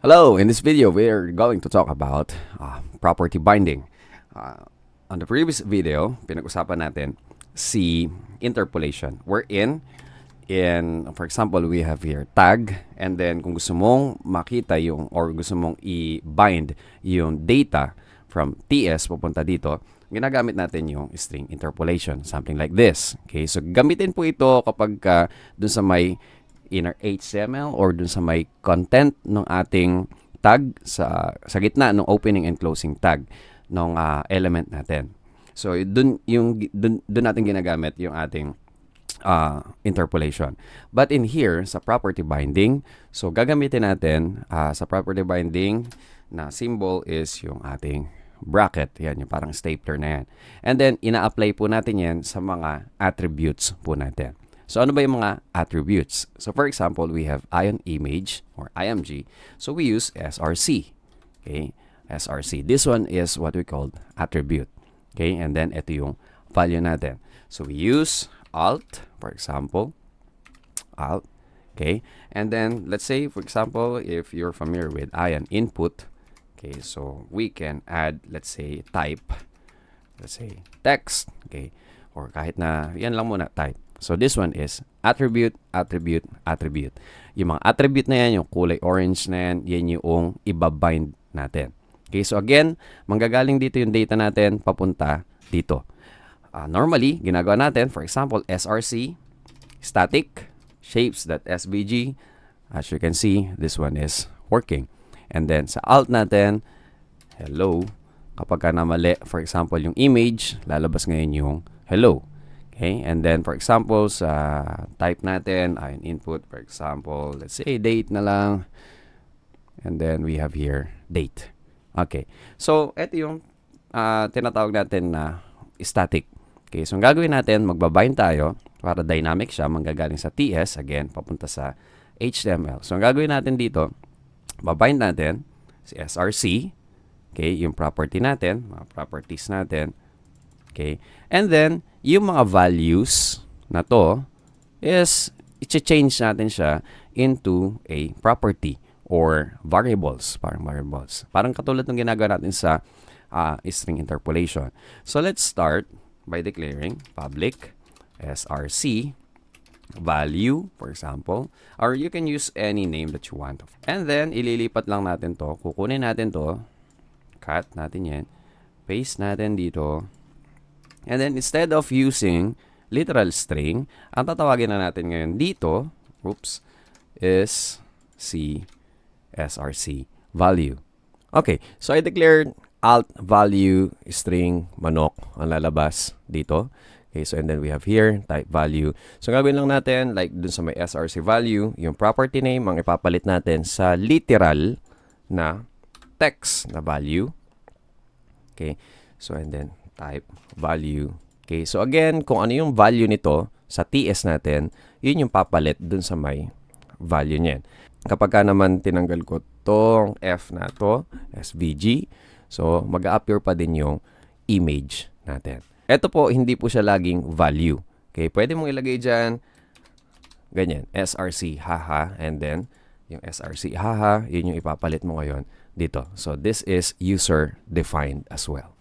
Hello, in this video, we're going to talk about property binding. On the previous video, pinag-usapan natin si interpolation. For example, we have here tag, and then kung gusto mong makita yung, or gusto mong i-bind yung data from TS papunta dito, ginagamit natin yung string interpolation, something like this. Okay, so gamitin po ito kapag dun sa may inner HTML or dun sa may content ng ating tag sa gitna ng opening and closing tag ng element natin. So dun natin ginagamit yung ating interpolation. But in here sa property binding, so gagamitin natin sa property binding na symbol is yung ating bracket. Yan, yung parang stapler na yan. And then ina-apply po natin yan sa mga attributes po natin. So, ano ba yung mga attributes? So, for example, we have ion image or img. So, we use src. Okay? src. This one is what we call attribute. Okay? And then, ito yung value natin. So, we use alt, for example. Alt. Okay? And then, let's say, for example, if you're familiar with ion input. Okay? So, we can add, let's say, type. Let's say, text. Okay? Or kahit na, yan lang muna, type. So, this one is attribute, attribute, attribute. Yung mga attribute na yan, yung kulay orange na yan, yan yung ibabind natin. Okay, so again, manggagaling dito yung data natin, papunta dito. Normally, ginagawa natin, for example, src, static, shapes.svg. As you can see, this one is working. And then, sa alt natin, hello. Kapag ka namali, for example, yung image, lalabas ngayon yung hello. Okay, and then for example, sa type natin, ion input, for example, let's say date na lang. And then we have here date. Okay, so ito yung tinatawag natin na static. Okay, so ang gagawin natin, magbabind tayo para dynamic siya, manggagaling sa TS, again, papunta sa HTML. So ang gagawin natin dito, babind natin si src, okay, yung property natin, mga properties natin. Okay, and then yung mga values na to is i-change natin siya into a property or variables, parang katulad ng ginagawa natin sa string interpolation. So let's start by declaring public src value, for example, or you can use any name that you want. And then ililipat lang natin to, kukunin natin to, cut natin yan, paste natin dito. And then, instead of using literal string, ang tatawagin na natin ngayon dito, is src value. Okay, so I declared alt value string manok ang lalabas dito. Okay, so and then we have here type value. So gagawin lang natin, like dun sa may src value, yung property name ang ipapalit natin sa literal na text na value. Okay, so and then type value. Okay, so again, kung ano yung value nito sa TS natin, yun yung papalit dun sa may value niyan. Kapag ka naman tinanggal ko tong F na to, SVG, so mag-a-appear pa din yung image natin. Ito po, hindi po siya laging value. Okay, pwede mong ilagay dyan, ganyan, src haha, and then yung src haha, yun yung ipapalit mo ngayon dito. So this is user-defined as well.